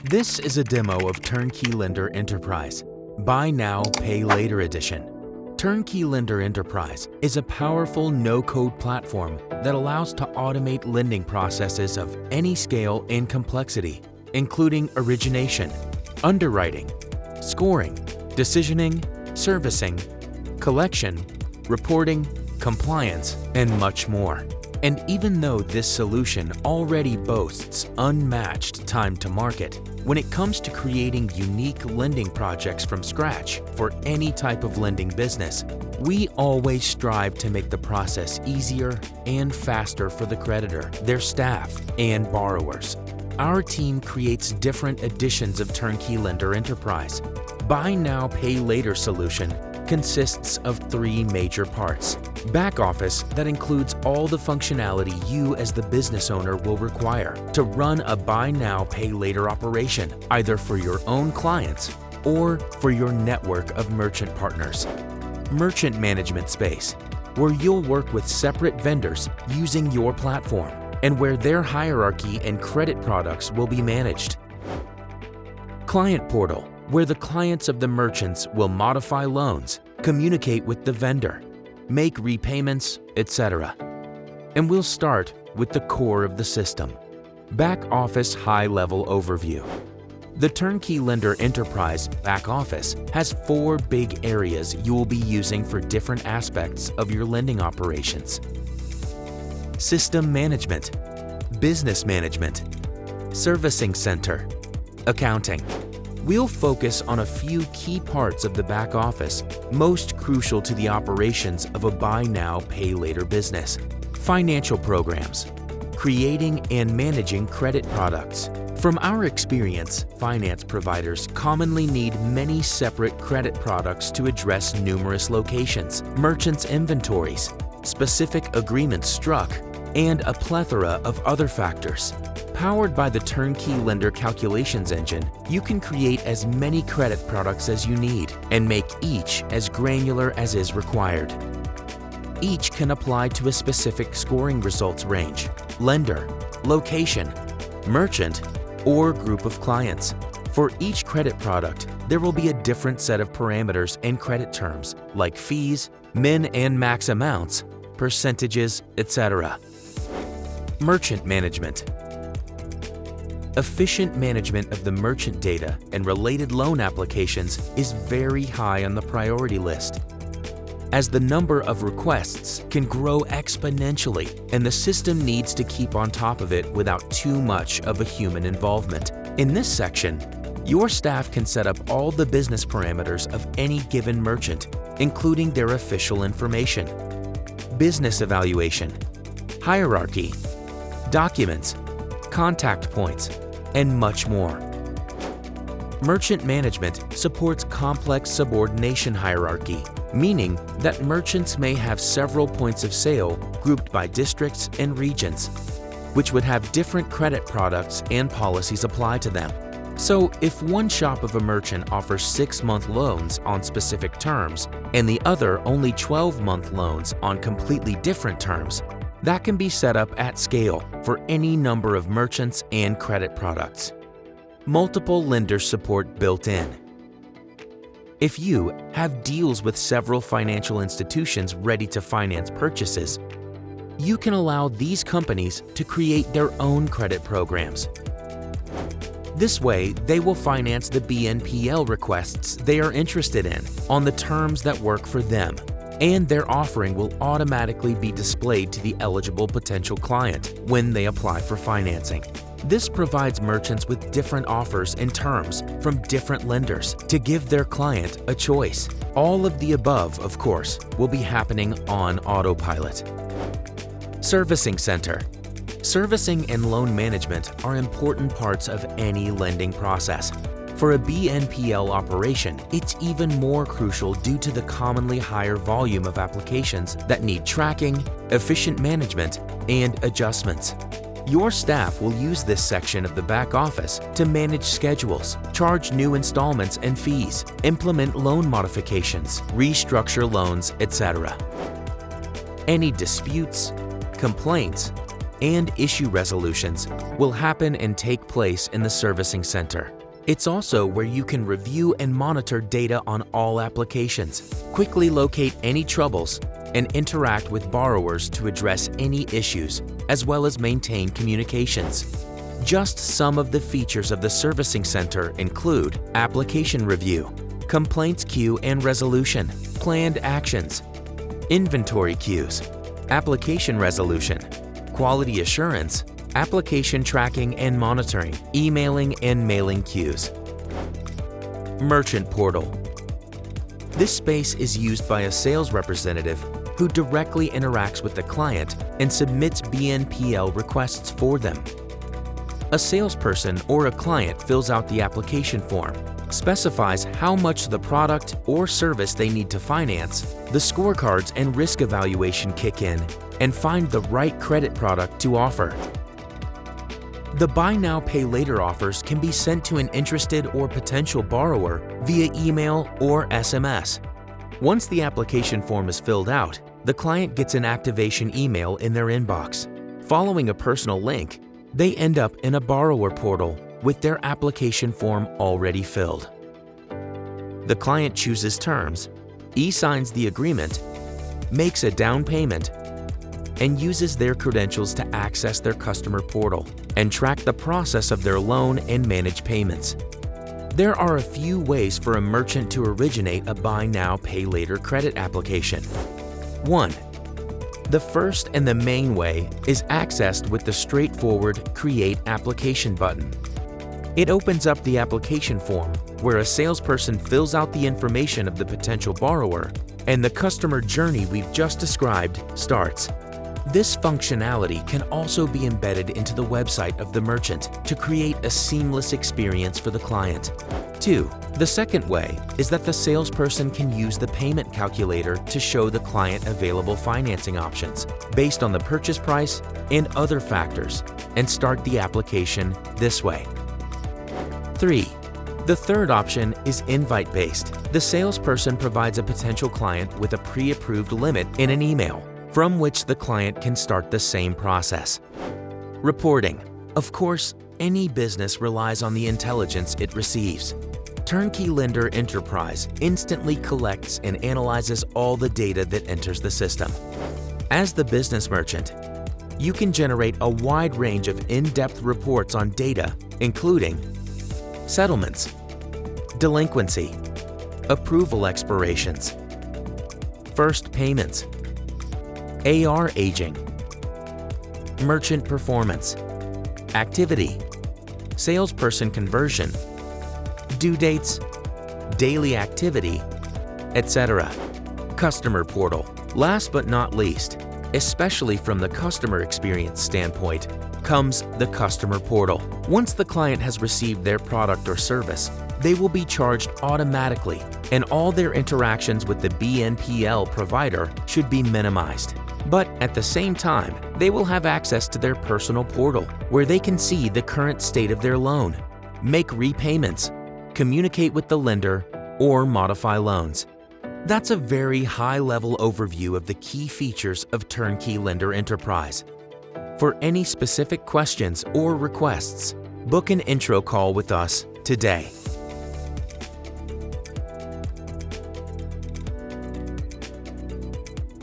This is a demo of Turnkey Lender Enterprise, Buy Now, Pay Later Edition. Turnkey Lender Enterprise is a powerful no-code platform that allows to automate lending processes of any scale and complexity, including origination, underwriting, scoring, decisioning, servicing, collection, reporting, compliance, and much more. And even though this solution already boasts unmatched time to market, when it comes to creating unique lending projects from scratch for any type of lending business, we always strive to make the process easier and faster for the creditor, their staff, and borrowers. Our team creates different editions of Turnkey Lender Enterprise. Buy Now, Pay Later solution consists of three major parts. Back office that includes all the functionality you as the business owner will require to run a buy now, pay later operation, either for your own clients or for your network of merchant partners. Merchant management space, where you'll work with separate vendors using your platform and where their hierarchy and credit products will be managed. Client portal, where the clients of the merchants will modify loans, communicate with the vendor, make repayments, etc. And we'll start with the core of the system. Back office high-level overview. The Turnkey Lender Enterprise back office has four big areas you will be using for different aspects of your lending operations. System management, business management, servicing center, accounting. We'll focus on a few key parts of the back office most crucial to the operations of a buy now, pay later business. Financial programs, creating and managing credit products. From our experience, finance providers commonly need many separate credit products to address numerous locations, merchants' inventories, specific agreements struck, and a plethora of other factors. Powered by the Turnkey Lender Calculations Engine, you can create as many credit products as you need and make each as granular as is required. Each can apply to a specific scoring results range, lender, location, merchant, or group of clients. For each credit product, there will be a different set of parameters and credit terms like fees, min and max amounts, percentages, etc. Merchant management. Efficient management of the merchant data and related loan applications is very high on the priority list, as the number of requests can grow exponentially and the system needs to keep on top of it without too much of a human involvement. In this section, your staff can set up all the business parameters of any given merchant, including their official information, business evaluation, hierarchy, documents, contact points, and much more. Merchant management supports complex subordination hierarchy, meaning that merchants may have several points of sale grouped by districts and regions, which would have different credit products and policies apply to them. So if one shop of a merchant offers 6-month loans on specific terms and the other only 12-month loans on completely different terms, that can be set up at scale for any number of merchants and credit products. Multiple lender support built in. If you have deals with several financial institutions ready to finance purchases, you can allow these companies to create their own credit programs. This way, they will finance the BNPL requests they are interested in on the terms that work for them, and their offering will automatically be displayed to the eligible potential client when they apply for financing. This provides merchants with different offers and terms from different lenders to give their client a choice. All of the above, of course, will be happening on autopilot. Servicing center. Servicing and loan management are important parts of any lending process. For a BNPL operation, it's even more crucial due to the commonly higher volume of applications that need tracking, efficient management, and adjustments. Your staff will use this section of the back office to manage schedules, charge new installments and fees, implement loan modifications, restructure loans, etc. Any disputes, complaints, and issue resolutions will happen and take place in the servicing center. It's also where you can review and monitor data on all applications, quickly locate any troubles, and interact with borrowers to address any issues, as well as maintain communications. Just some of the features of the Servicing Center include application review, complaints queue and resolution, planned actions, inventory queues, application resolution, quality assurance, application tracking and monitoring, emailing and mailing queues. Merchant Portal. This space is used by a sales representative who directly interacts with the client and submits BNPL requests for them. A salesperson or a client fills out the application form, specifies how much the product or service they need to finance, the scorecards and risk evaluation kick in, and find the right credit product to offer. The Buy Now, Pay Later offers can be sent to an interested or potential borrower via email or SMS. Once the application form is filled out, the client gets an activation email in their inbox. Following a personal link, they end up in a borrower portal with their application form already filled. The client chooses terms, e-signs the agreement, makes a down payment, and uses their credentials to access their customer portal and track the process of their loan and manage payments. There are a few ways for a merchant to originate a Buy Now, Pay Later credit application. 1. The first and the main way is accessed with the straightforward Create Application button. It opens up the application form where a salesperson fills out the information of the potential borrower and the customer journey we've just described starts. This functionality can also be embedded into the website of the merchant to create a seamless experience for the client. 2. The second way is that the salesperson can use the payment calculator to show the client available financing options based on the purchase price and other factors and start the application this way. 3. The third option is invite-based. The salesperson provides a potential client with a pre-approved limit in an email from which the client can start the same process. Reporting. Of course, any business relies on the intelligence it receives. Turnkey Lender Enterprise instantly collects and analyzes all the data that enters the system. As the business merchant, you can generate a wide range of in-depth reports on data, including settlements, delinquency, approval expirations, first payments, AR aging, merchant performance, activity, salesperson conversion, due dates, daily activity, etc. Customer Portal. Last but not least, especially from the customer experience standpoint, comes the Customer Portal. Once the client has received their product or service, they will be charged automatically, and all their interactions with the BNPL provider should be minimized. But at the same time, they will have access to their personal portal, where they can see the current state of their loan, make repayments, communicate with the lender, or modify loans. That's a very high-level overview of the key features of Turnkey Lender Enterprise. For any specific questions or requests, book an intro call with us today.